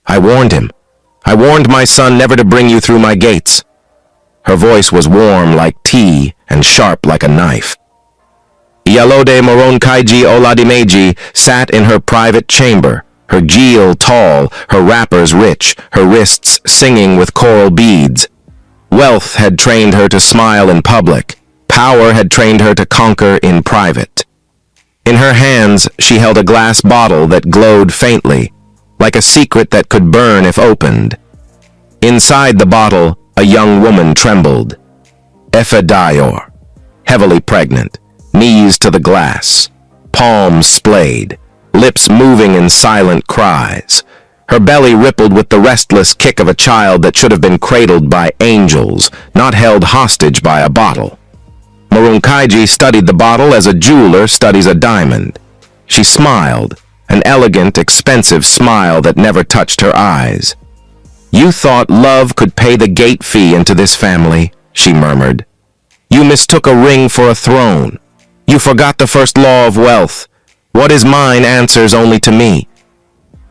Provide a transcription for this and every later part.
I warned him. I warned my son never to bring you through my gates." Her voice was warm like tea and sharp like a knife. Iyalode Moronkaiji Oladimeji sat in her private chamber, her jewel tall, her wrappers rich, her wrists singing with coral beads. Wealth had trained her to smile in public. Power had trained her to conquer in private. In her hands, she held a glass bottle that glowed faintly, like a secret that could burn if opened. Inside the bottle, a young woman trembled. Efedior, heavily pregnant, knees to the glass, palms splayed, lips moving in silent cries. Her belly rippled with the restless kick of a child that should have been cradled by angels, not held hostage by a bottle. Moronkaiji studied the bottle as a jeweler studies a diamond. She smiled, an elegant, expensive smile that never touched her eyes. "You thought love could pay the gate fee into this family," she murmured. "You mistook a ring for a throne. You forgot the first law of wealth. What is mine answers only to me."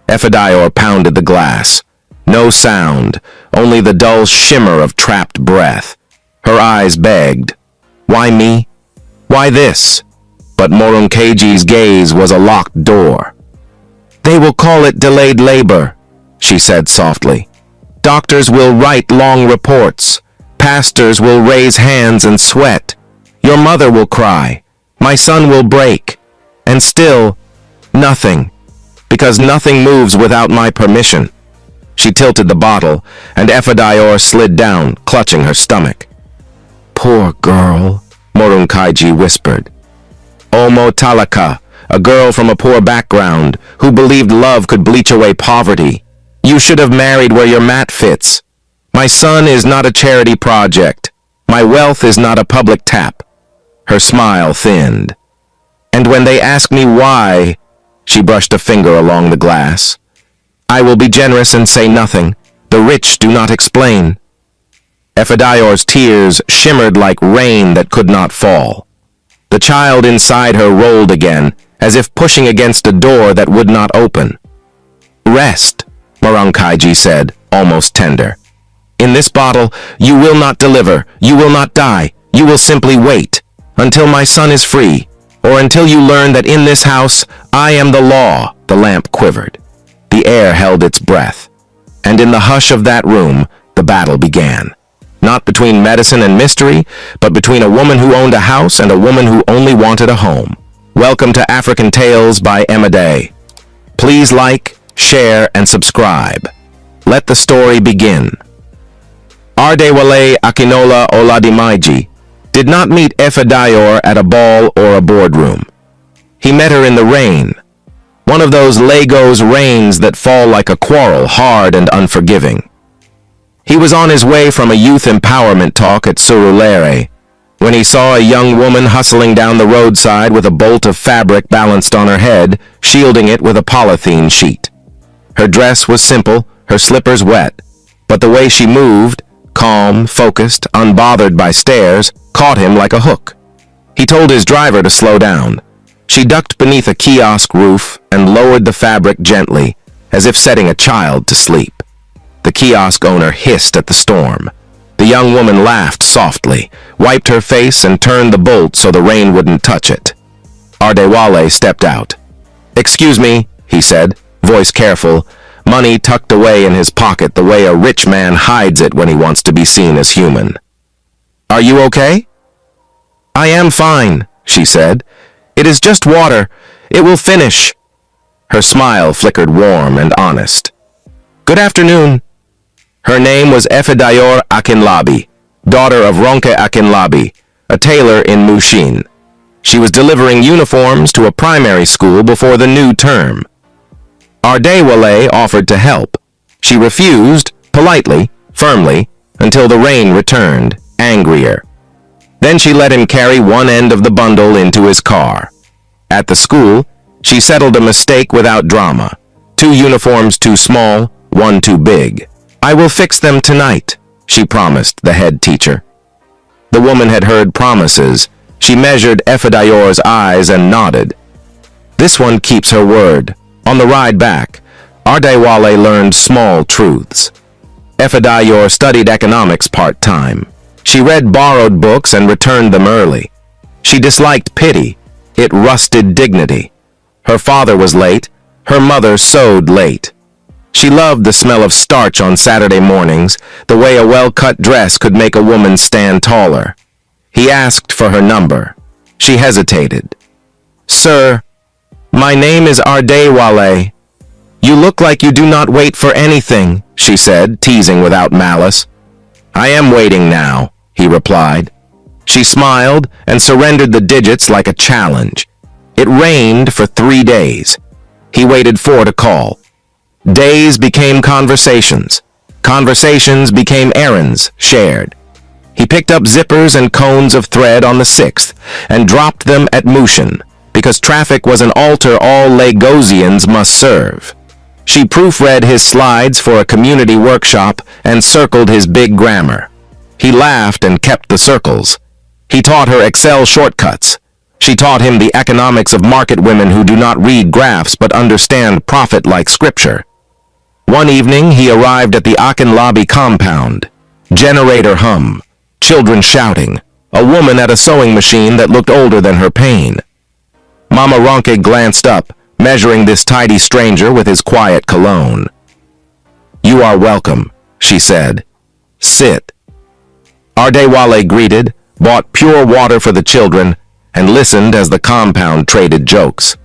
Efedior pounded the glass. No sound, only the dull shimmer of trapped breath. Her eyes begged, "Why me? Why this?" But Moronkaji's gaze was a locked door. "They will call it delayed labor," she said softly. "Doctors will write long reports. Pastors will raise hands and sweat. Your mother will cry. My son will break. And still, nothing. Because nothing moves without my permission." She tilted the bottle, and Efedior slid down, clutching her stomach. "Poor girl," Moronkaiji whispered. Omo Talaka, a girl from a poor background, who believed love could bleach away poverty. "You should have married where your mat fits. My son is not a charity project. My wealth is not a public tap." Her smile thinned. "And when they ask me why," she brushed a finger along the glass, "I will be generous and say nothing. The rich do not explain." Efedior's tears shimmered like rain that could not fall. The child inside her rolled again, as if pushing against a door that would not open. "Rest," Moronkaiji said, almost tender. "In this bottle, you will not deliver, you will not die, you will simply wait, until my son is free, or until you learn that in this house, I am the law." The lamp quivered. The air held its breath. And in the hush of that room, the battle began. Not between medicine and mystery, but between a woman who owned a house and a woman who only wanted a home. Welcome to African Tales by Emma. Please like, share, and subscribe. Let the story begin. Ardewale Akinola Oladimeji did not meet Efedior at a ball or a boardroom. He met her in the rain. One of those Lagos rains that fall like a quarrel, hard and unforgiving. He was on his way from a youth empowerment talk at Surulere when he saw a young woman hustling down the roadside with a bolt of fabric balanced on her head, shielding it with a polythene sheet. Her dress was simple, her slippers wet, but the way she moved, calm, focused, unbothered by stares, caught him like a hook. He told his driver to slow down. She ducked beneath a kiosk roof and lowered the fabric gently, as if setting a child to sleep. The kiosk owner hissed at the storm. The young woman laughed softly, wiped her face and turned the bolt so the rain wouldn't touch it. Ardewale stepped out. "Excuse me," he said, voice careful, money tucked away in his pocket the way a rich man hides it when he wants to be seen as human. "Are you okay?" "I am fine," she said. "It is just water. It will finish." Her smile flickered warm and honest. "Good afternoon." Her name was Efedior Akinlabi, daughter of Ronke Akinlabi, a tailor in Mushin. She was delivering uniforms to a primary school before the new term. Ardewale offered to help. She refused, politely, firmly, until the rain returned, angrier. Then she let him carry one end of the bundle into his car. At the school, she settled a mistake without drama. 2 uniforms too small, 1 too big. "I will fix them tonight," she promised the head teacher. The woman had heard promises. She measured Efedior's eyes and nodded. This one keeps her word. On the ride back, Ardewale learned small truths. Efedayor studied economics part-time. She read borrowed books and returned them early. She disliked pity. It rusted dignity. Her father was late. Her mother sewed late. She loved the smell of starch on Saturday mornings, the way a well-cut dress could make a woman stand taller. He asked for her number. She hesitated. "Sir, my name is Ardewale. You look like you do not wait for anything," she said, teasing without malice. "I am waiting now," he replied. She smiled and surrendered the digits like a challenge. It rained for 3 days. He waited 4 to call. Days became conversations. Conversations became errands shared. He picked up zippers and cones of thread on the 6th and dropped them at Mushin, because traffic was an altar all Lagosians must serve. She proofread his slides for a community workshop and circled his big grammar. He laughed and kept the circles. He taught her Excel shortcuts. She taught him the economics of market women who do not read graphs but understand profit like scripture. One evening, he arrived at the Akin Lobby compound. Generator hum, children shouting, a woman at a sewing machine that looked older than her pain. Mama Ronke glanced up, measuring this tidy stranger with his quiet cologne. "You are welcome," she said. "Sit." Ardewale greeted, bought pure water for the children, and listened as the compound traded jokes.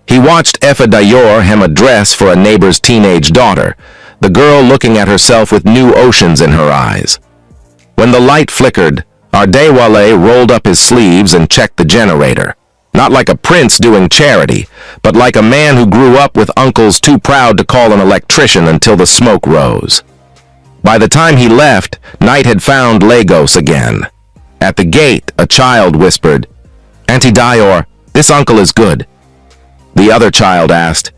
He watched Efedayor hem a dress for a neighbor's teenage daughter, the girl looking at herself with new oceans in her eyes. When the light flickered, Ardewale rolled up his sleeves and checked the generator. Not like a prince doing charity, but like a man who grew up with uncles too proud to call an electrician until the smoke rose. By the time he left, night had found Lagos again. At the gate, a child whispered, "Auntie Dior, this uncle is good." The other child asked,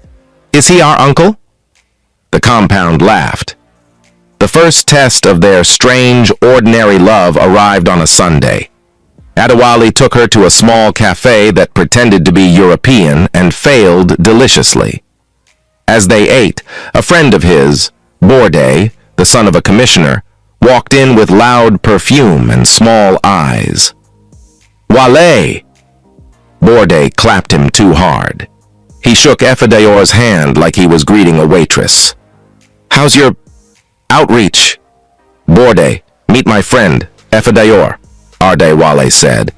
"Is he our uncle?" The compound laughed. The first test of their strange, ordinary love arrived on a Sunday. Adewale took her to a small cafe that pretended to be European and failed deliciously. As they ate, a friend of his, Borde, the son of a commissioner, walked in with loud perfume and small eyes. "Wale!" Borde clapped him too hard. He shook Efedayor's hand like he was greeting a waitress. "How's your outreach?" "Borde, meet my friend, Efedayor," Ardewale said.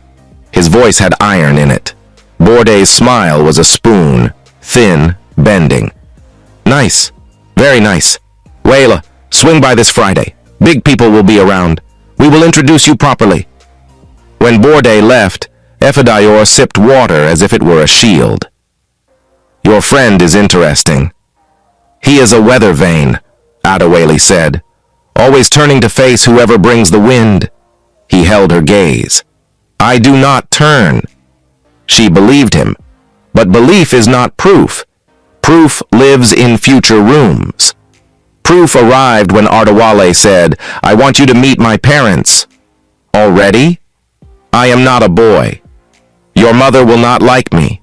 His voice had iron in it. Borde's smile was a spoon, thin, bending. "Nice. Very nice. Waila, swing by this Friday. Big people will be around. We will introduce you properly." When Borde left, Efedayor sipped water as if it were a shield. "Your friend is interesting." "He is a weather vane," Adewale said, "always turning to face whoever brings the wind." He held her gaze. "I do not turn." She believed him. But belief is not proof. Proof lives in future rooms. Proof arrived when Ardewale said, "I want you to meet my parents." "Already?" "I am not a boy. Your mother will not like me."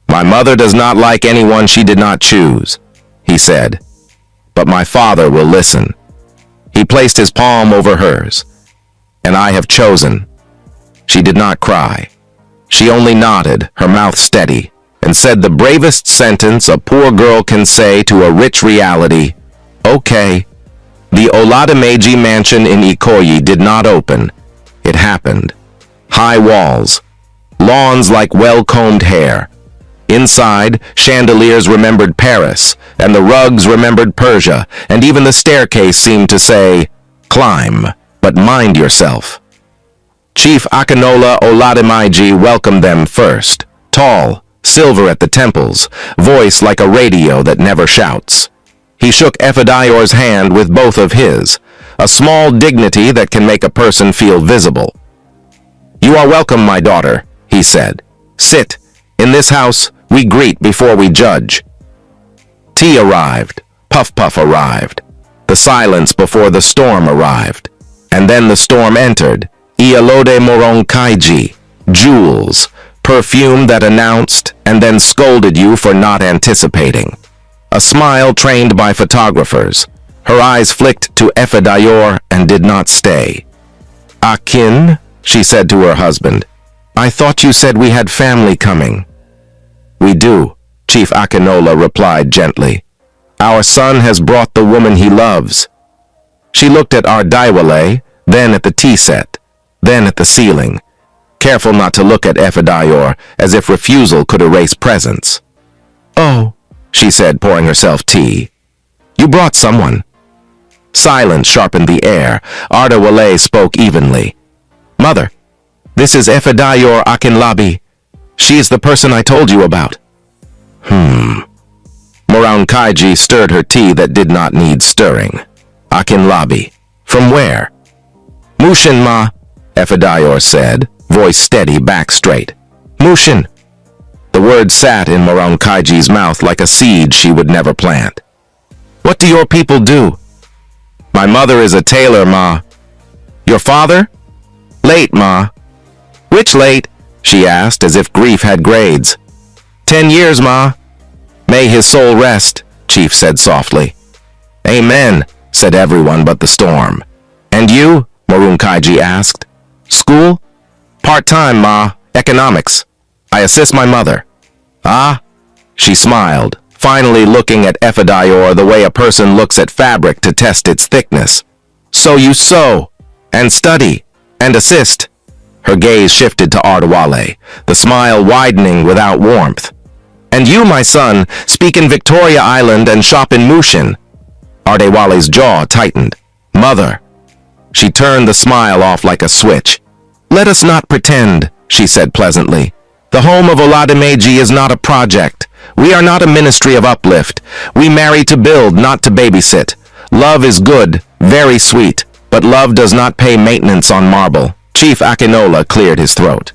"My mother does not like anyone she did not choose," he said. "But my father will listen." He placed his palm over hers. "And I have chosen." She did not cry. She only nodded, her mouth steady, and said the bravest sentence a poor girl can say to a rich reality, "Okay." The Oladimeji mansion in Ikoyi did not open. It happened. High walls. Lawns like well-combed hair. Inside, chandeliers remembered Paris, and the rugs remembered Persia, and even the staircase seemed to say, "Climb, but mind yourself." Chief Akinola Oladimeji welcomed them first, tall, silver at the temples, voice like a radio that never shouts. He shook Efedayor's hand with both of his, a small dignity that can make a person feel visible. "You are welcome, my daughter," he said. "Sit. In this house, we greet before we judge." Tea arrived. Puff Puff arrived. The silence before the storm arrived. And then the storm entered. Ialode Moron Kaiji, jewels, perfume that announced and then scolded you for not anticipating. a smile trained by photographers. Her eyes flicked to Efedayor and did not stay. "Akin," she said to her husband, "I thought you said we had family coming." "We do," Chief Akinola replied gently. "Our son has brought the woman he loves." She looked at Ardaiwale, then at the tea set, then at the ceiling, careful not to look at Efedayor as if refusal could erase presence. "Oh," she said, pouring herself tea. "You brought someone." Silence sharpened the air. Ardaiwale spoke evenly. "Mother, this is Efedayor Akinlabi. She is the person I told you about." Moronkaiji stirred her tea that did not need stirring. "Akinlabi. From where?" "Mushin, ma," Efedayor said, voice steady, back straight. "Mushin." The word sat in Moronkaiji's mouth like a seed she would never plant. "What do your people do?" "My mother is a tailor, ma." "Your father?" "Late, ma." "Which late?" she asked, as if grief had grades. 10 years, ma." "May his soul rest," Chief said softly. "Amen," said everyone but the storm. "And you?" Moronkaiji asked. "School?" "Part-time, ma. Economics. I assist my mother." "Ah?" She smiled, finally looking at Efedayor the way a person looks at fabric to test its thickness. "So you sew, and study, and assist." Her gaze shifted to Ardaiwale, the smile widening without warmth. "And you, my son, speak in Victoria Island and shop in Mushin." Ardaiwale's jaw tightened. "Mother." She turned the smile off like a switch. "Let us not pretend," she said pleasantly. "The home of Oladimeji is not a project. We are not a ministry of uplift. We marry to build, not to babysit. Love is good, very sweet, but love does not pay maintenance on marble." Chief Akinola cleared his throat.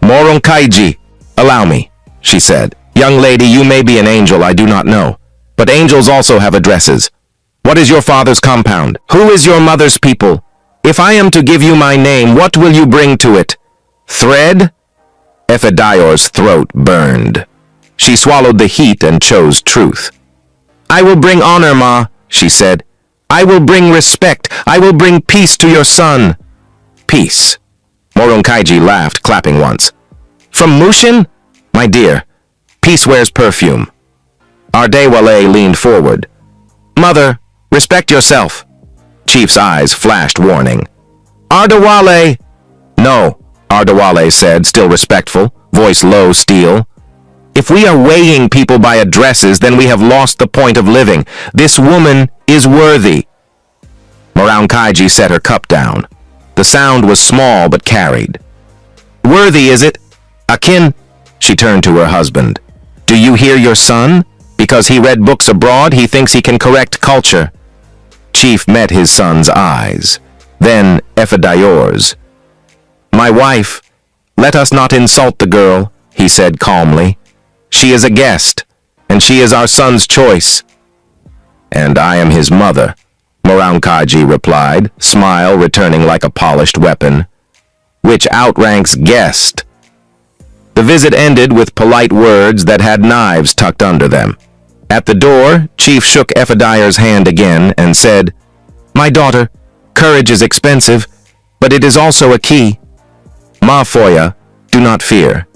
"Moronkaiji, allow me," she said. "Young lady, you may be an angel, I do not know. But angels also have addresses. What is your father's compound? Who is your mother's people? If I am to give you my name, what will you bring to it? Thread?" Efedayor's throat burned. She swallowed the heat and chose truth. "I will bring honor, ma," she said. "I will bring respect. I will bring peace to your son." "Peace." Moronkaiji laughed, clapping once. "From Mushin? My dear, peace wears perfume." Ardaiwale leaned forward. "Mother, respect yourself." Chief's eyes flashed warning. "Ardaiwale!" "No," Ardaiwale said, still respectful, voice low, steel. "If we are weighing people by addresses, then we have lost the point of living. This woman is worthy." Moronkaiji set her cup down. The sound was small but carried. "Worthy, is it? Akin," she turned to her husband. "Do you hear your son? Because he read books abroad, he thinks he can correct culture." Chief met his son's eyes, then Efedayor's. "My wife, let us not insult the girl," he said calmly. "She is a guest, and she is our son's choice." "And I am his mother," Moronkaiji replied, smile returning like a polished weapon. "Which outranks guest." The visit ended with polite words that had knives tucked under them. At the door, Chief shook Efedayor's hand again and said, "My daughter, courage is expensive, but it is also a key. Ma Foya, do not fear."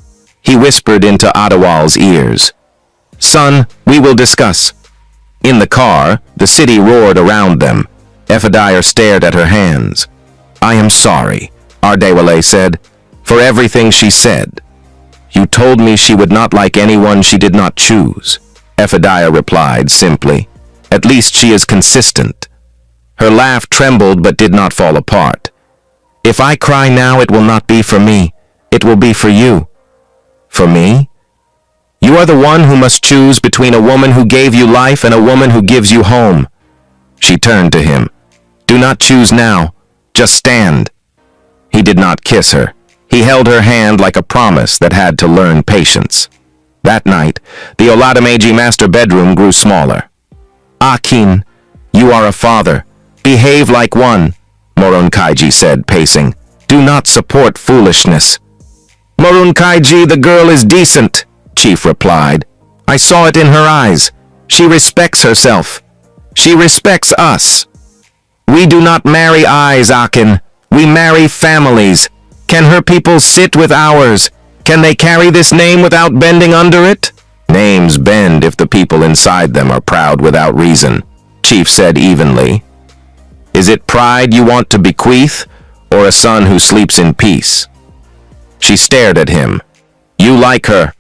He whispered into Ardaiwale's ears. "Son, we will discuss." In the car, the city roared around them. Efedayor stared at her hands. "I am sorry," Ardaiwale said, "for everything she said." "You told me she would not like anyone she did not choose," Efedayor replied simply. "At least she is consistent." Her laugh trembled but did not fall apart. "If I cry now, it will not be for me. It will be for you." "For me?" "You are the one who must choose between a woman who gave you life and a woman who gives you home." She turned to him. "Do not choose now. Just stand." He did not kiss her. He held her hand like a promise that had to learn patience. That night, the Oladimeji master bedroom grew smaller. "Akin, you are a father. Behave like one," Moronkaiji said, pacing. "Do not support foolishness." "Moronkaiji, the girl is decent," Chief replied. "I saw it in her eyes. She respects herself. She respects us. We do not marry eyes, Akin. We marry families. Can her people sit with ours? Can they carry this name without bending under it? Names bend if the people inside them are proud without reason, Chief said evenly. Is it pride you want to bequeath, or a son who sleeps in peace? She stared at him. You like her.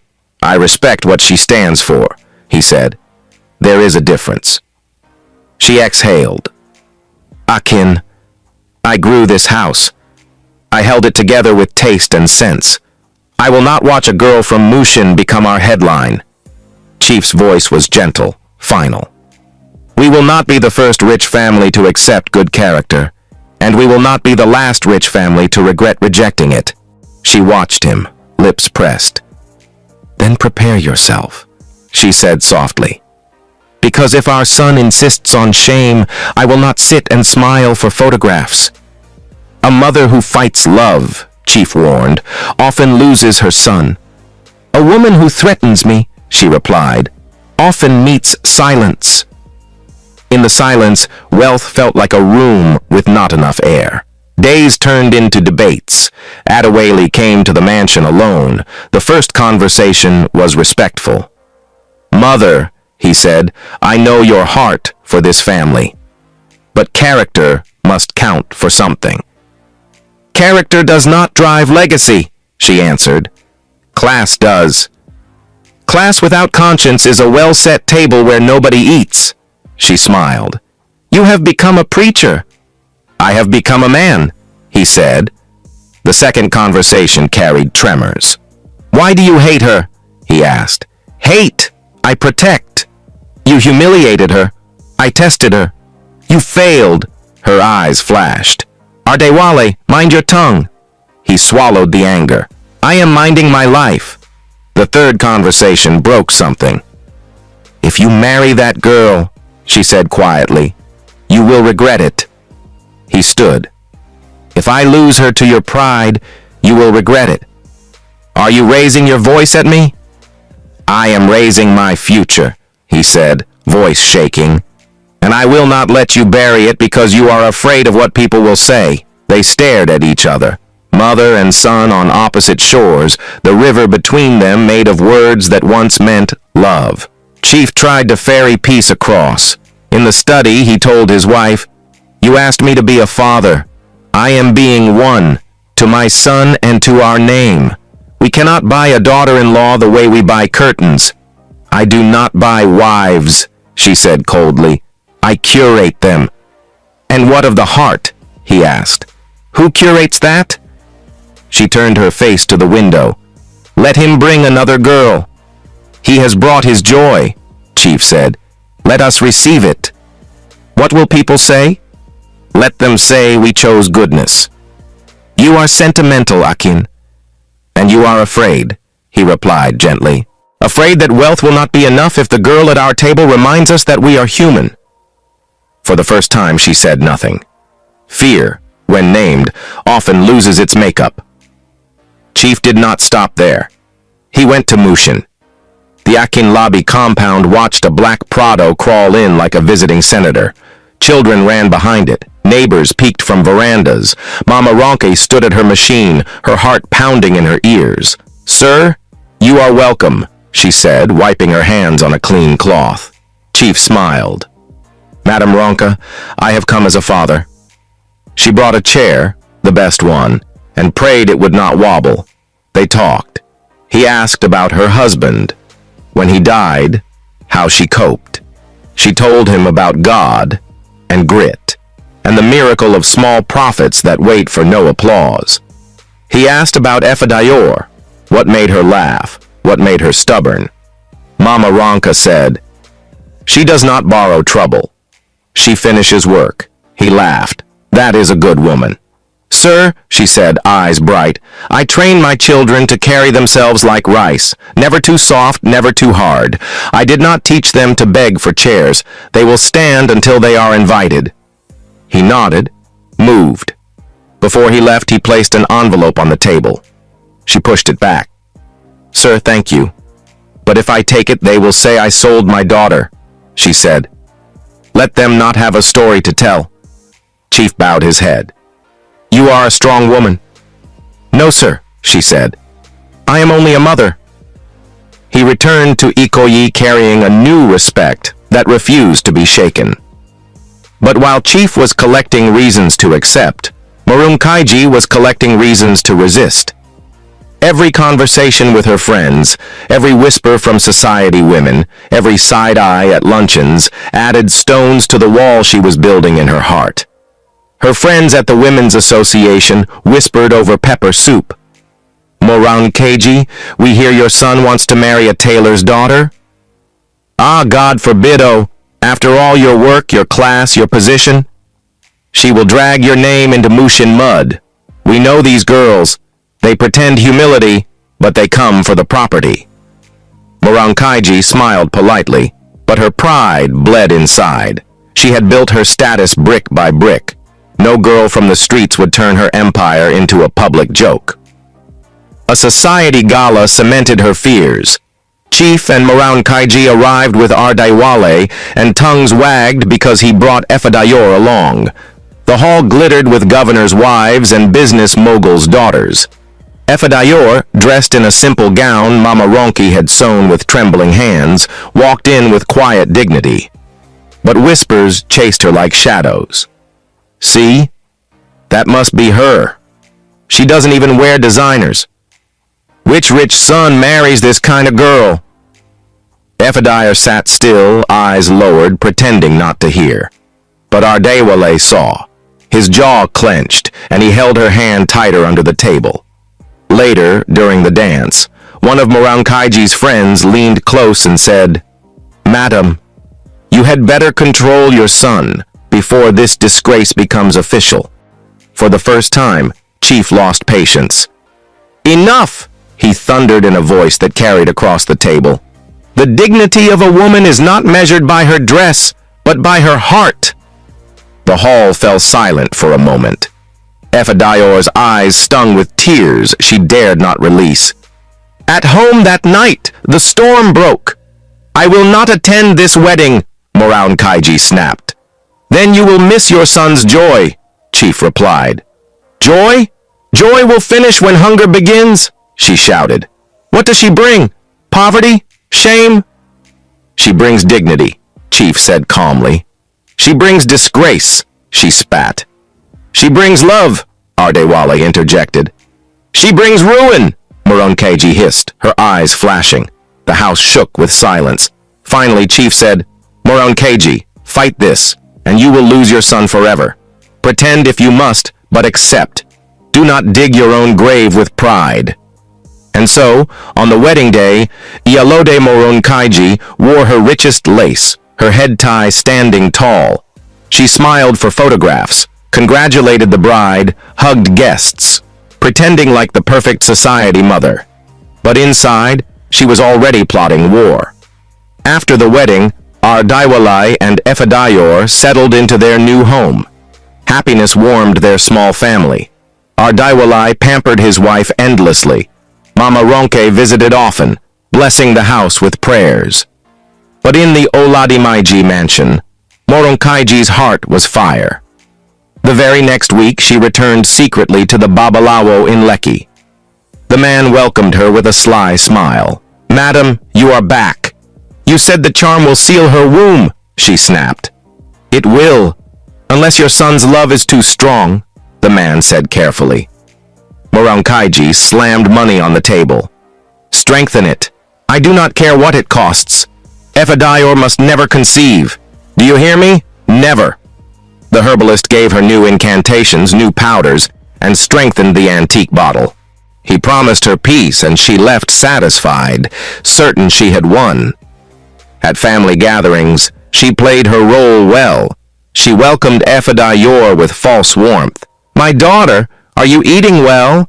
I respect what she stands for, he said. There is a difference. She exhaled. Akin, I grew this house. I held it together with taste and sense. I will not watch a girl from Mushin become our headline. Chief's voice was gentle, final. We will not be the first rich family to accept good character, and we will not be the last rich family to regret rejecting it. She watched him, lips pressed. Then prepare yourself, she said softly. Because if our son insists on shame, I will not sit and smile for photographs. A mother who fights love, Chief warned, often loses her son. A woman who threatens me, she replied, often meets silence. In the silence, wealth felt like a room with not enough air. Days turned into debates. Adewale came to the mansion alone. The first conversation was respectful. Mother, he said, I know your heart for this family. But character must count for something. Character does not drive legacy, she answered. Class does. Class without conscience is a well-set table where nobody eats. She smiled. You have become a preacher. I have become a man, he said. The second conversation carried tremors. Why do you hate her? He asked. Hate. I protect. You humiliated her. I tested her. You failed. Her eyes flashed. Adewale, mind your tongue. He swallowed the anger. I am minding my life. The third conversation broke something. If you marry that girl, she said quietly, you will regret it. He stood. If I lose her to your pride, you will regret it. Are you raising your voice at me? I am raising my future, he said, voice shaking. And I will not let you bury it because you are afraid of what people will say. They stared at each other. Mother and son on opposite shores, the river between them made of words that once meant love. Chief tried to ferry peace across. In the study, he told his wife, You asked me to be a father. I am being one, to my son and to our name. We cannot buy a daughter-in-law the way we buy curtains. I do not buy wives, she said coldly. I curate them. And what of the heart? He asked. Who curates that? She turned her face to the window. Let him bring another girl. He has brought his joy, Chief said. Let us receive it. What will people say? Let them say we chose goodness. You are sentimental, Akin. And you are afraid, he replied gently. Afraid that wealth will not be enough if the girl at our table reminds us that we are human. For the first time, she said nothing. Fear, when named, often loses its makeup. Chief did not stop there. He went to Mushin. The Akin lobby compound watched a black Prado crawl in like a visiting senator. Children ran behind it. Neighbors peeked from verandas. Mama Ronke stood at her machine, her heart pounding in her ears. Sir, you are welcome, she said, wiping her hands on a clean cloth. Chief smiled. Madam Ronke, I have come as a father. She brought a chair, the best one, and prayed it would not wobble. They talked. He asked about her husband. When he died, how she coped. She told him about God and grit, and the miracle of small prophets that wait for no applause. He asked about Efadayor, what made her laugh, what made her stubborn. Mama Ronke said, She does not borrow trouble. She finishes work. He laughed. That is a good woman. Sir, she said, eyes bright, I train my children to carry themselves like rice, never too soft, never too hard. I did not teach them to beg for chairs. They will stand until they are invited. He nodded, moved. Before he left, he placed an envelope on the table. She pushed it back. Sir, thank you. But if I take it, they will say I sold my daughter. she said. Let them not have a story to tell. Chief bowed his head. You are a strong woman. No, sir, she said. I am only a mother. He returned to Ikoyi carrying a new respect that refused to be shaken. But while Chief was collecting reasons to accept, Murunkaiji was collecting reasons to resist. Every conversation with her friends, every whisper from society women, every side eye at luncheons added stones to the wall she was building in her heart. Her friends at the Women's Association whispered over pepper soup. Murunkaiji, we hear your son wants to marry a tailor's daughter? Ah, God forbid, oh, after all your work, your class, your position. She will drag your name into Mushin mud. We know these girls. They pretend humility, but they come for the property. Murunkaiji smiled politely, but her pride bled inside. She had built her status brick by brick. No girl from the streets would turn her empire into a public joke. A society gala cemented her fears. Chief and Murunkaiji arrived with Ardaiwale, and tongues wagged because he brought Efadayor along. The hall glittered with governors' wives and business moguls' daughters. Efadayor, dressed in a simple gown Mama Ronki had sewn with trembling hands, walked in with quiet dignity. But whispers chased her like shadows. See? That must be her. She doesn't even wear designers. Which rich son marries this kind of girl? Efadayor sat still, eyes lowered, pretending not to hear. But Ardaiwale saw. His jaw clenched, and he held her hand tighter under the table. Later, during the dance, one of Murunkaiji's friends leaned close and said, Madam, you had better control your son before this disgrace becomes official. For the first time, Chief lost patience. Enough! He thundered in a voice that carried across the table. The dignity of a woman is not measured by her dress, but by her heart. The hall fell silent for a moment. Efadayor's eyes stung with tears she dared not release. At home that night, the storm broke. I will not attend this wedding, Murunkaiji snapped. Then you will miss your son's joy, Chief replied. Joy? Joy will finish when hunger begins, she shouted. What does she bring? Poverty? Shame? She brings dignity, Chief said calmly. She brings disgrace, she spat. She brings love, Ardaiwale interjected. She brings ruin, Murunkaiji hissed, her eyes flashing. The house shook with silence. Finally, Chief said, Murunkaiji, fight this, and you will lose your son forever. Pretend if you must, but accept. Do not dig your own grave with pride. And so, on the wedding day, Iyalode Murunkaiji wore her richest lace, her head tie standing tall. She smiled for photographs, congratulated the bride, hugged guests, pretending like the perfect society mother. But inside, she was already plotting war. After the wedding, Ardaiwale and Efadayor settled into their new home. Happiness warmed their small family. Ardaiwale pampered his wife endlessly. Mama Ronke visited often, blessing the house with prayers. But in the Oladimaiji mansion, Murunkaiji's heart was fire. The very next week, she returned secretly to the Babalawo in Lekki. The man welcomed her with a sly smile. Madam, you are back. You said the charm will seal her womb, she snapped. It will, unless your son's love is too strong, the man said carefully. Murunkaiji slammed money on the table. Strengthen it. I do not care what it costs. Efadayor must never conceive. Do you hear me? Never. The herbalist gave her new incantations, new powders, and strengthened the antique bottle. He promised her peace, and she left satisfied, certain she had won. At family gatherings, she played her role well. She welcomed Efadayor with false warmth. My daughter, are you eating well?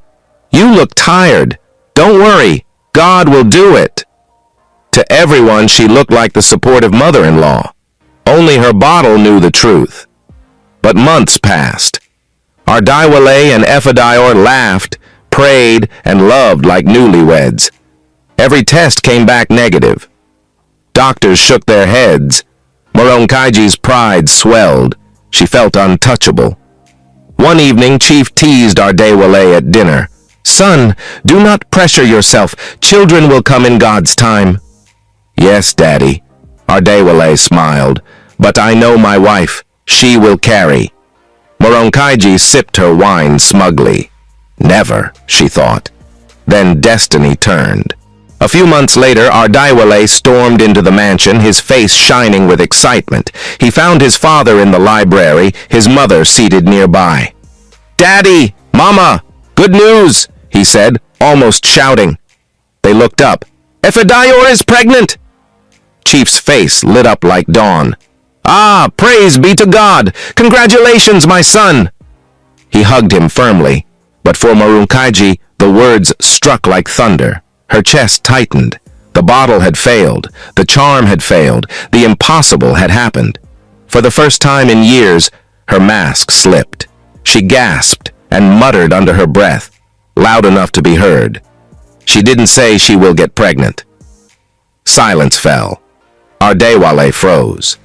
You look tired. Don't worry, God will do it. To everyone, she looked like the supportive mother-in-law. Only her bottle knew the truth. But months passed. Ardaiwale and Efadayor laughed, prayed, and loved like newlyweds. Every test came back negative. Doctors shook their heads. Moronkaiji's pride swelled. She felt untouchable. One evening, Chief teased Ardewale at dinner. "Son, do not pressure yourself. Children will come in God's time." "Yes, Daddy," Ardewale smiled, "but I know my wife. She will carry." Moronkaiji sipped her wine smugly. Never, she thought. Then destiny turned. A few months later, Ardewale stormed into the mansion, his face shining with excitement. He found his father in the library, his mother seated nearby. "Daddy! Mama! Good news!" he said, almost shouting. They looked up. "Efedayor is pregnant!" Chief's face lit up like dawn. "Ah, praise be to God! Congratulations, my son!" He hugged him firmly, but for Moronkaiiji, the words struck like thunder. Her chest tightened. The bottle had failed. The charm had failed. The impossible had happened. For the first time in years, her mask slipped. She gasped and muttered under her breath, loud enough to be heard. She didn't say she will get pregnant. Silence fell. Ardewale froze.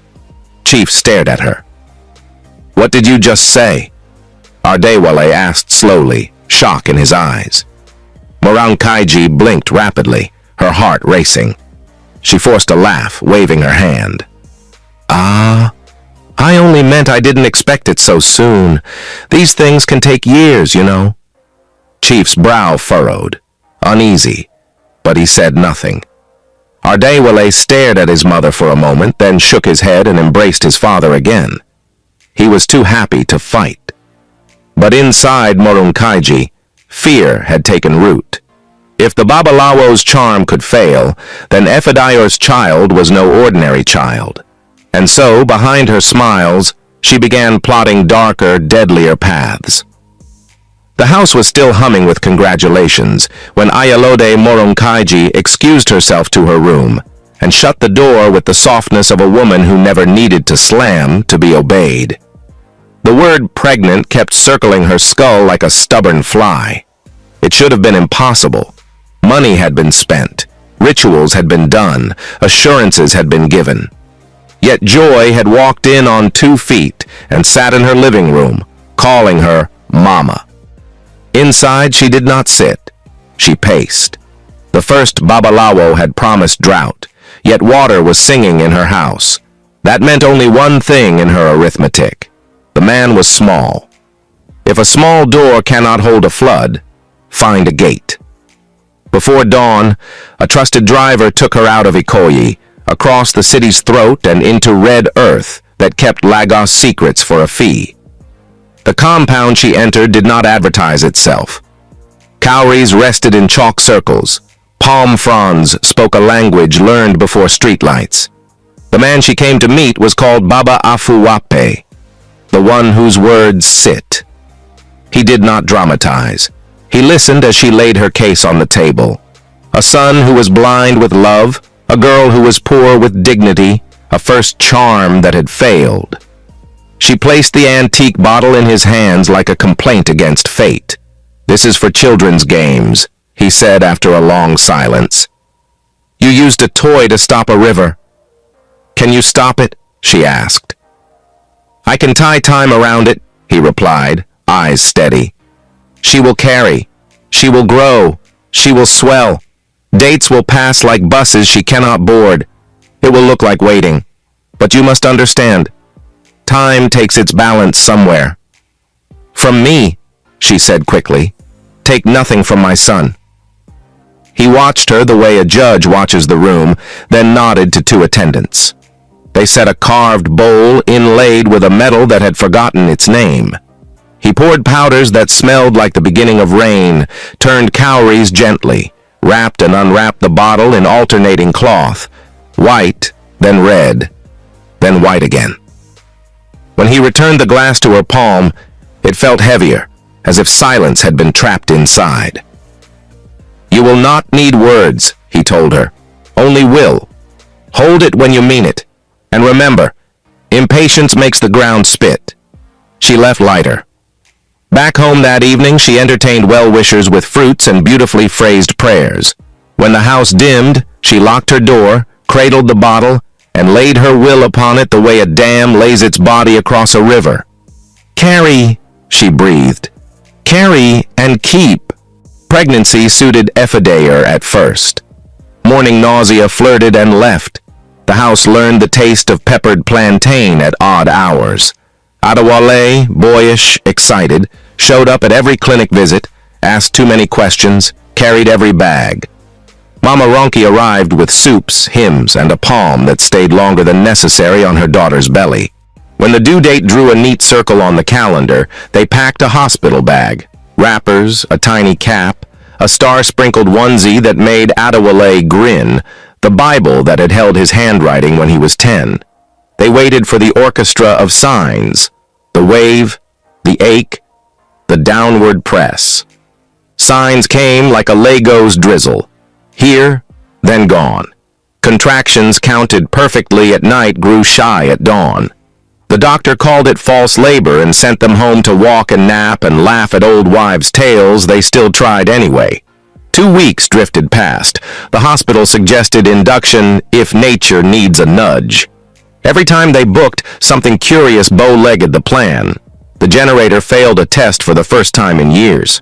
Chief stared at her. "What did you just say?" Ardewale asked slowly, shock in his eyes. Moronkaiiji blinked rapidly, her heart racing. She forced a laugh, waving her hand. I only meant I didn't expect it so soon. These things can take years, you know." Chief's brow furrowed, uneasy, but he said nothing. Ardewale stared at his mother for a moment, then shook his head and embraced his father again. He was too happy to fight. But inside Moronkaiiji, fear had taken root. If the Babalawo's charm could fail, then Efedayor's child was no ordinary child. And so, behind her smiles, she began plotting darker, deadlier paths. The house was still humming with congratulations when Ayalode Moronkaiiji excused herself to her room and shut the door with the softness of a woman who never needed to slam to be obeyed. The word pregnant kept circling her skull like a stubborn fly. It should have been impossible. Money had been spent, rituals had been done, assurances had been given. Yet Joy had walked in on 2 feet and sat in her living room, calling her Mama. Inside, she did not sit. She paced. The first Babalawo had promised drought, yet water was singing in her house. That meant only one thing in her arithmetic. The man was small. If a small door cannot hold a flood, find a gate. Before dawn, a trusted driver took her out of Ikoyi, across the city's throat and into red earth that kept Lagos secrets for a fee. The compound she entered did not advertise itself. Cowries rested in chalk circles. Palm fronds spoke a language learned before streetlights. The man she came to meet was called Baba Afuwape, the one whose words sit. He did not dramatize. He listened as she laid her case on the table. A son who was blind with love, a girl who was poor with dignity, a first charm that had failed. She placed the antique bottle in his hands like a complaint against fate. "This is for children's games," he said after a long silence. "You used a toy to stop a river. Can you stop it?" she asked. "I can tie time around it," he replied, eyes steady. "She will carry. She will grow. She will swell. Dates will pass like buses she cannot board. It will look like waiting. But you must understand, time takes its balance somewhere." "From me," she said quickly. "Take nothing from my son." He watched her the way a judge watches the room, then nodded to 2 attendants. They set a carved bowl inlaid with a metal that had forgotten its name. He poured powders that smelled like the beginning of rain, turned cowries gently, wrapped and unwrapped the bottle in alternating cloth, white, then red, then white again. When he returned the glass to her palm, it felt heavier, as if silence had been trapped inside. "You will not need words," he told her, "only will. Hold it when you mean it. And remember, impatience makes the ground spit." She left lighter. Back home that evening, she entertained well-wishers with fruits and beautifully phrased prayers. When the house dimmed, she locked her door, cradled the bottle, and laid her will upon it the way a dam lays its body across a river. Carry, she breathed. Carry and keep. Pregnancy suited Ephidaer at first. Morning nausea flirted and left. The house learned the taste of peppered plantain at odd hours. Adewale, boyish, excited, showed up at every clinic visit, asked too many questions, carried every bag. Mama Ronki arrived with soups, hymns, and a palm that stayed longer than necessary on her daughter's belly. When the due date drew a neat circle on the calendar, they packed a hospital bag, wrappers, a tiny cap, a star-sprinkled onesie that made Adewale grin, the Bible that had held his handwriting when he was 10. They waited for the orchestra of signs, the wave, the ache, the downward press. Signs came like a Legos drizzle. Here, then gone. Contractions counted perfectly at night grew shy at dawn. The doctor called it false labor and sent them home to walk and nap and laugh at old wives' tales. They still tried anyway. 2 weeks drifted past. The hospital suggested induction if nature needs a nudge. Every time they booked, something curious bow-legged the plan. The generator failed a test for the first time in years.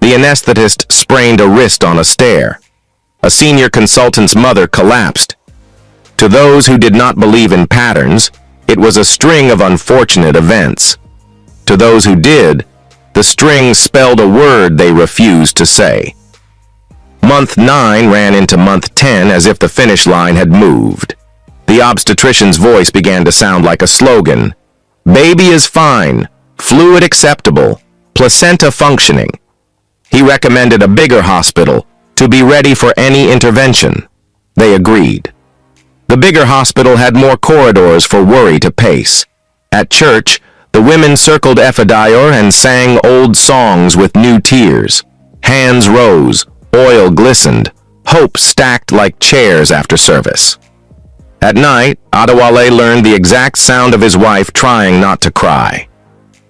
The anesthetist sprained a wrist on a stair. A senior consultant's mother collapsed. To those who did not believe in patterns, it was a string of unfortunate events. To those who did, the string spelled a word they refused to say. Month 9 ran into month 10 as if the finish line had moved. The obstetrician's voice began to sound like a slogan. Baby is fine, fluid acceptable, placenta functioning. He recommended a bigger hospital to be ready for any intervention. They agreed. The bigger hospital had more corridors for worry to pace. At church, the women circled Ephidaer and sang old songs with new tears. Hands rose, oil glistened, hope stacked like chairs after service. At night, Adewale learned the exact sound of his wife trying not to cry.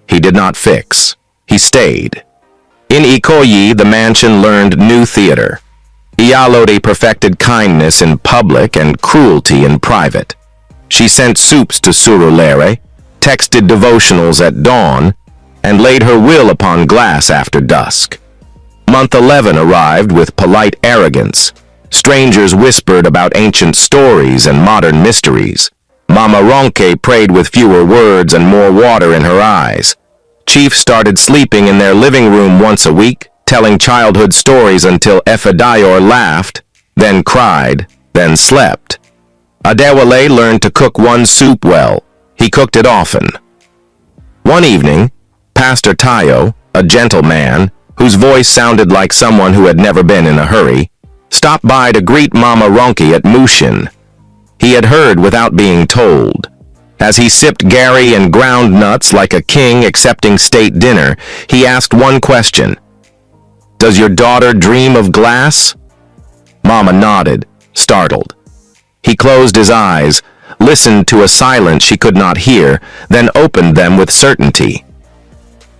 He did not fix. He stayed. In Ikoyi, the mansion learned new theater. Iyalode perfected kindness in public and cruelty in private. She sent soups to Surulere, texted devotionals at dawn, and laid her will upon glass after dusk. Month 11 arrived with polite arrogance. Strangers whispered about ancient stories and modern mysteries. Mama Ronke prayed with fewer words and more water in her eyes. Chiefs started sleeping in their living room once a week, telling childhood stories until Ephidaer laughed, then cried, then slept. Adewale learned to cook one soup well. He cooked it often. One evening, Pastor Tayo, a gentle man, whose voice sounded like someone who had never been in a hurry, stopped by to greet Mama Ronki at Mushin. He had heard without being told. As he sipped Gary and ground nuts like a king accepting state dinner, he asked one question. Does your daughter dream of glass? Mama nodded, startled. He closed his eyes, listened to a silence she could not hear, then opened them with certainty.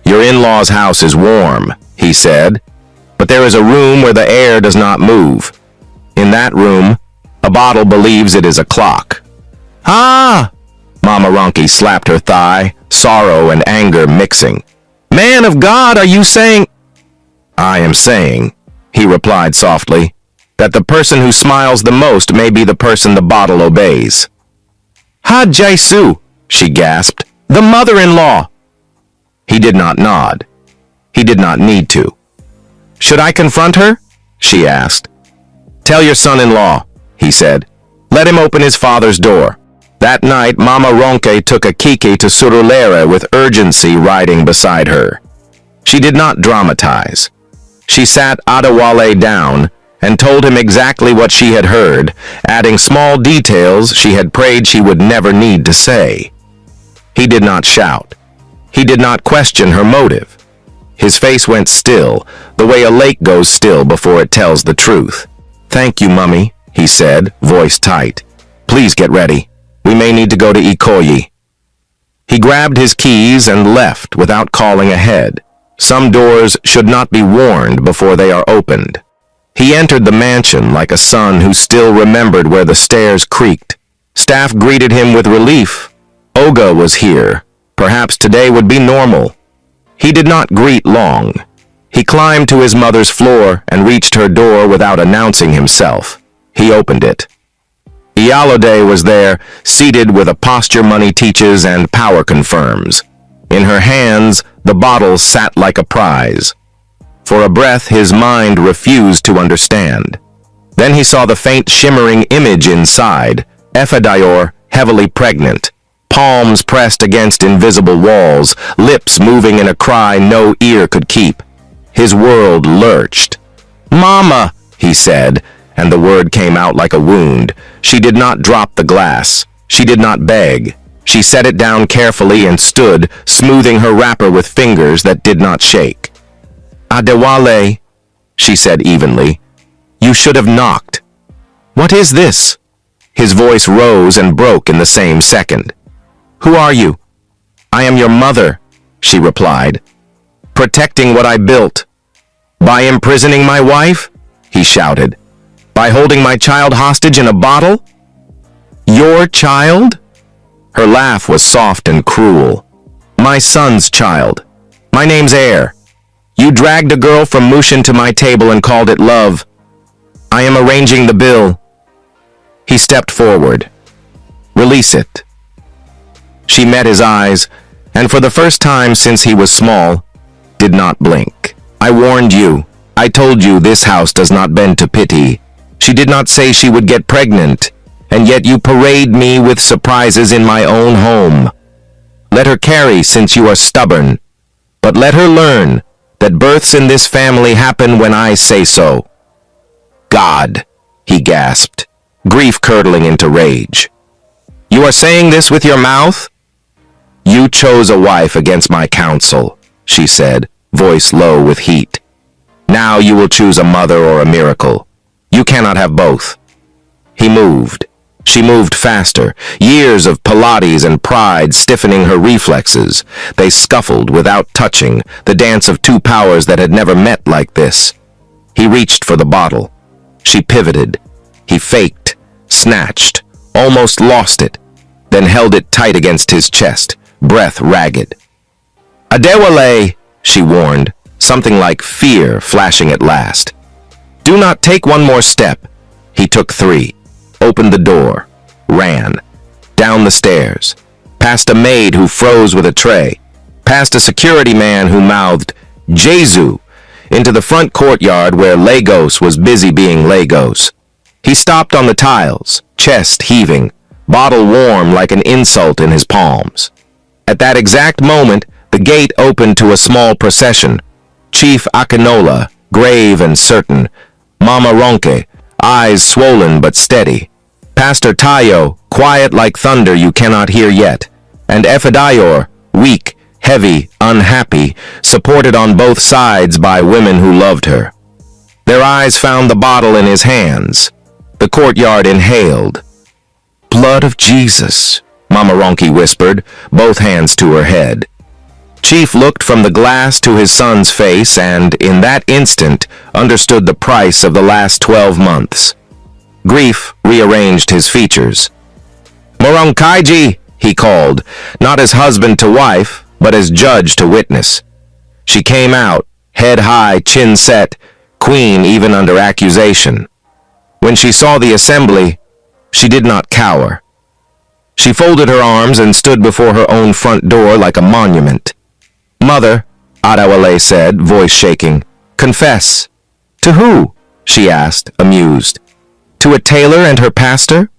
Your in-law's house is warm, he said, but there is a room where the air does not move. In that room, a bottle believes it is a clock. Ah! Mama Ronki slapped her thigh, sorrow and anger mixing. Man of God, are you saying? I am saying, he replied softly, that the person who smiles the most may be the person the bottle obeys. Ha Jesu, she gasped, the mother-in-law. He did not nod. He did not need to. Should I confront her? She asked. Tell your son-in-law, he said. Let him open his father's door. That night, Mama Ronke took a kiki to Surulere with urgency riding beside her. She did not dramatize. She sat Adewale down and told him exactly what she had heard, adding small details she had prayed she would never need to say. He did not shout. He did not question her motive. His face went still, the way a lake goes still before it tells the truth. Thank you, Mummy, he said, voice tight. Please get ready. We may need to go to Ikoyi. He grabbed his keys and left without calling ahead. Some doors should not be warned before they are opened. He entered the mansion like a son who still remembered where the stairs creaked, Staff greeted him with relief. Oga was here. Perhaps today would be normal. He did not greet long. He climbed to his mother's floor and reached her door without announcing himself. He opened it. Iyalode was there, seated with a posture money teaches and power confirms. In her hands, the bottle sat like a prize. For a breath, his mind refused to understand. Then he saw the faint shimmering image inside, Ephadior, heavily pregnant, palms pressed against invisible walls, lips moving in a cry no ear could keep. His world lurched. "Mama," he said, and the word came out like a wound. She did not drop the glass. She did not beg. She set it down carefully and stood, smoothing her wrapper with fingers that did not shake. "Adewale," she said evenly. "You should have knocked." "What is this?" His voice rose and broke in the same second. "Who are you?" "I am your mother," she replied. "Protecting what I built." "By imprisoning my wife?" he shouted. "By holding my child hostage in a bottle?" "Your child?" Her laugh was soft and cruel. "My son's child. My name's Air. You dragged a girl from Mushin to my table and called it love. I am arranging the bill." He stepped forward. "Release it." She met his eyes, and for the first time since he was small, did not blink. "I warned you. I told you this house does not bend to pity. She did not say she would get pregnant, and yet you parade me with surprises in my own home. Let her carry since you are stubborn, but let her learn that births in this family happen when I say so." "God," he gasped, grief curdling into rage. "You are saying this with your mouth?" "You chose a wife against my counsel," she said, voice low with heat. "Now you will choose a mother or a miracle. You cannot have both." He moved. She moved faster, years of Pilates and pride stiffening her reflexes. They scuffled without touching, the dance of two powers that had never met like this. He reached for the bottle. She pivoted. He faked, snatched, almost lost it, then held it tight against his chest, breath ragged. "Adewale," she warned, something like fear flashing at last. "Do not take one more step." He took 3, opened the door, ran, down the stairs, past a maid who froze with a tray, past a security man who mouthed, "Jesu," into the front courtyard where Lagos was busy being Lagos. He stopped on the tiles, chest heaving, bottle warm like an insult in his palms. At that exact moment, the gate opened to a small procession. Chief Akinola, grave and certain, Mama Ronke, eyes swollen but steady, Pastor Tayo, quiet like thunder you cannot hear yet, and Ephadior, weak, heavy, unhappy, supported on both sides by women who loved her. Their eyes found the bottle in his hands. The courtyard inhaled. "Blood of Jesus," Mama Ronke whispered, both hands to her head. Chief looked from the glass to his son's face and, in that instant, understood the price of the last 12 months. Grief rearranged his features. "Moronkaiji," he called, not as husband to wife, but as judge to witness. She came out, head high, chin set, queen even under accusation. When she saw the assembly, she did not cower. She folded her arms and stood before her own front door like a monument. "Mother," Adewale said, voice shaking, "confess." "To who?" she asked, amused. "To a tailor and her pastor?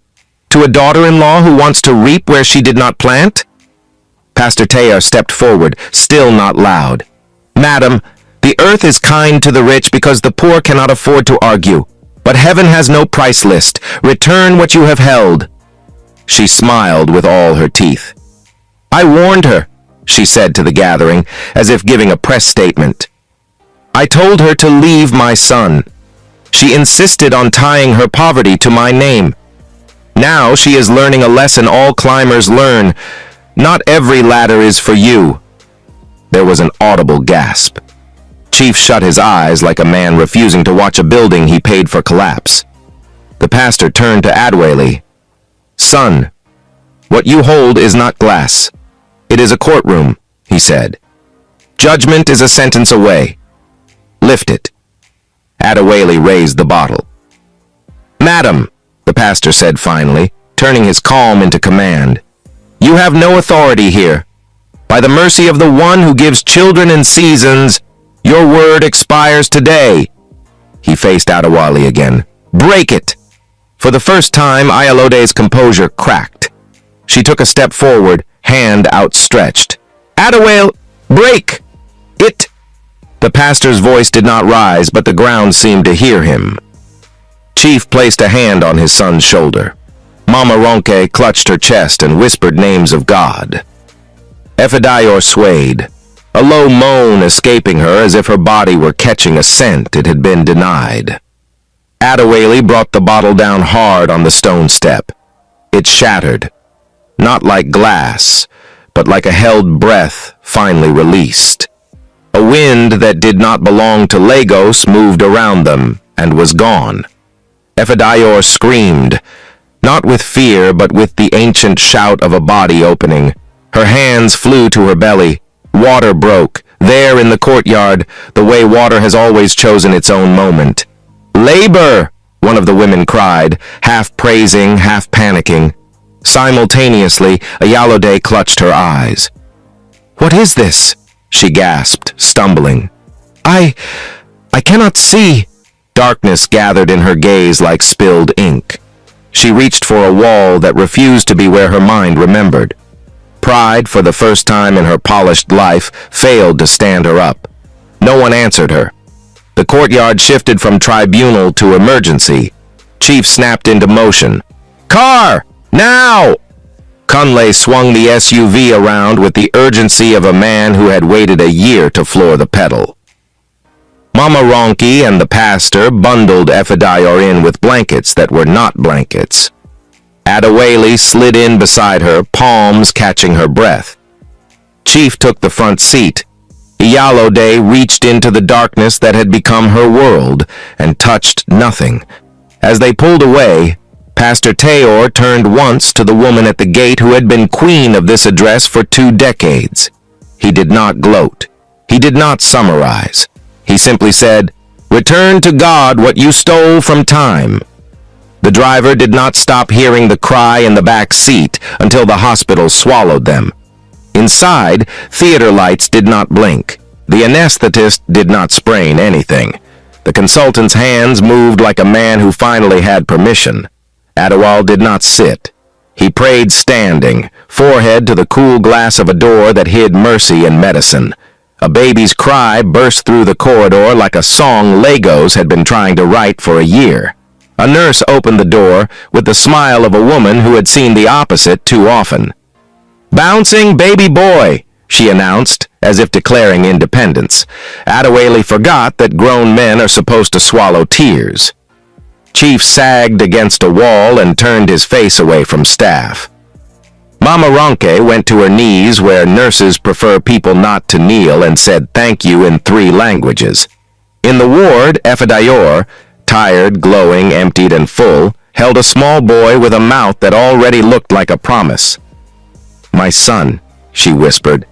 To a daughter-in-law who wants to reap where she did not plant?" Pastor Teyer stepped forward, still not loud. "Madam, the earth is kind to the rich because the poor cannot afford to argue. But heaven has no price list. Return what you have held." She smiled with all her teeth. "I warned her," she said to the gathering, as if giving a press statement. "I told her to leave my son. She insisted on tying her poverty to my name. Now she is learning a lesson all climbers learn. Not every ladder is for you." There was an audible gasp. Chief shut his eyes like a man refusing to watch a building he paid for collapse. The pastor turned to Adewale. "Son, what you hold is not glass. It is a courtroom," he said. "Judgment is a sentence away. Lift it." Adewale raised the bottle. "Madam," the pastor said finally, turning his calm into command, "you have no authority here. By the mercy of the one who gives children in seasons, your word expires today." He faced Adewale again. "Break it!" For the first time, Ayalode's composure cracked. She took a step forward, hand outstretched. "Adewale, break it!" The pastor's voice did not rise, but the ground seemed to hear him. Chief placed a hand on his son's shoulder. Mama Ronke clutched her chest and whispered names of God. Efedayor swayed, a low moan escaping her as if her body were catching a scent it had been denied. Adewale brought the bottle down hard on the stone step. It shattered, not like glass, but like a held breath finally released. A wind that did not belong to Lagos moved around them and was gone. Efedayor screamed, not with fear, but with the ancient shout of a body opening. Her hands flew to her belly. Water broke, there in the courtyard, the way water has always chosen its own moment. "Labor!" one of the women cried, half praising, half panicking. Simultaneously, Ayalode clutched her eyes. "What is this?" she gasped, stumbling. I cannot see." Darkness gathered in her gaze like spilled ink. She reached for a wall that refused to be where her mind remembered. Pride, for the first time in her polished life, failed to stand her up. No one answered her. The courtyard shifted from tribunal to emergency. Chief snapped into motion. "Car! Now!" Kunle swung the SUV around with the urgency of a man who had waited a year to floor the pedal. Mama Ronke and the pastor bundled Efedayor in with blankets that were not blankets. Adewale slid in beside her, palms catching her breath. Chief took the front seat. Iyalode reached into the darkness that had become her world and touched nothing. As they pulled away, Pastor Teor turned once to the woman at the gate who had been queen of this address for 2 decades. He did not gloat. He did not summarize. He simply said, "Return to God what you stole from time." The driver did not stop hearing the cry in the back seat until the hospital swallowed them. Inside, theater lights did not blink. The anesthetist did not sprain anything. The consultant's hands moved like a man who finally had permission. Adewale did not sit. He prayed standing, forehead to the cool glass of a door that hid mercy and medicine. A baby's cry burst through the corridor like a song Lagos had been trying to write for a year. A nurse opened the door with the smile of a woman who had seen the opposite too often. "Bouncing baby boy," she announced, as if declaring independence. Adewale forgot that grown men are supposed to swallow tears. Chief sagged against a wall and turned his face away from staff. Mama Ronke went to her knees where nurses prefer people not to kneel and said thank you in 3 languages. In the ward, Efedayor, tired, glowing, emptied, and full, held a small boy with a mouth that already looked like a promise. "My son," she whispered,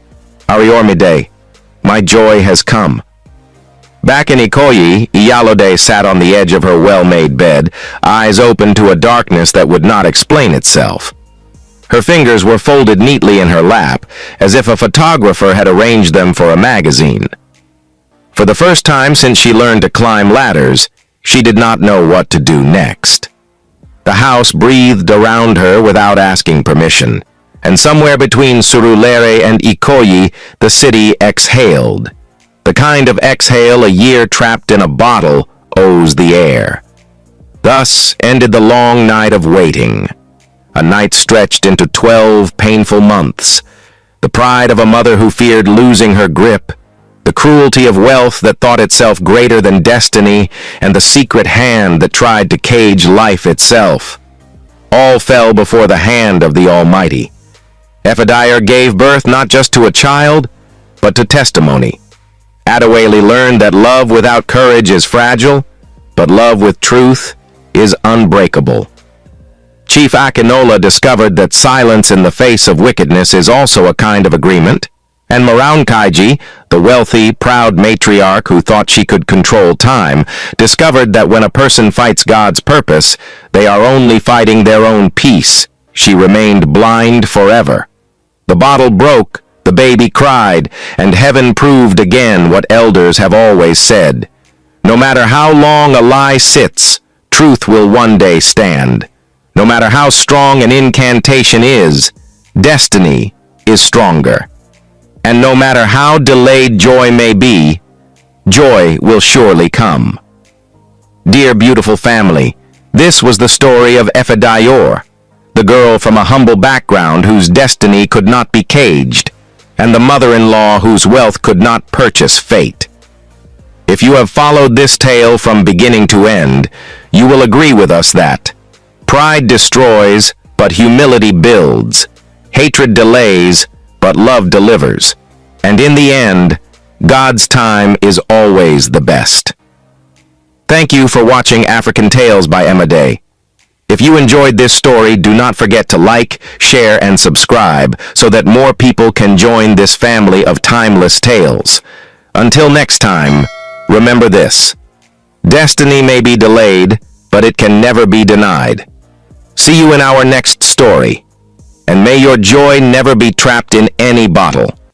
"Ariormide, my joy has come." Back in Ikoyi, Iyalode sat on the edge of her well-made bed, eyes open to a darkness that would not explain itself. Her fingers were folded neatly in her lap, as if a photographer had arranged them for a magazine. For the first time since she learned to climb ladders, she did not know what to do next. The house breathed around her without asking permission, and somewhere between Surulere and Ikoyi, the city exhaled. The kind of exhale a year trapped in a bottle owes the air. Thus ended the long night of waiting. A night stretched into 12 painful months. The pride of a mother who feared losing her grip, the cruelty of wealth that thought itself greater than destiny, and the secret hand that tried to cage life itself. All fell before the hand of the Almighty. Efedayor gave birth not just to a child, but to testimony. Adewale learned that love without courage is fragile, but love with truth is unbreakable. Chief Akinola discovered that silence in the face of wickedness is also a kind of agreement, and Moronkaiji, the wealthy, proud matriarch who thought she could control time, discovered that when a person fights God's purpose, they are only fighting their own peace. She remained blind forever. The bottle broke, the baby cried, and heaven proved again what elders have always said. No matter how long a lie sits, truth will one day stand. No matter how strong an incantation is, destiny is stronger. And no matter how delayed joy may be, joy will surely come. Dear beautiful family, this was the story of Efedayor, the girl from a humble background whose destiny could not be caged, and the mother-in-law whose wealth could not purchase fate. If you have followed this tale from beginning to end, you will agree with us that pride destroys, but humility builds. Hatred delays, but love delivers. And in the end, God's time is always the best. Thank you for watching African Tales by Emma Day. If you enjoyed this story, do not forget to like, share, and subscribe so that more people can join this family of timeless tales. Until next time, remember this: destiny may be delayed, but it can never be denied. See you in our next story, and may your joy never be trapped in any bottle.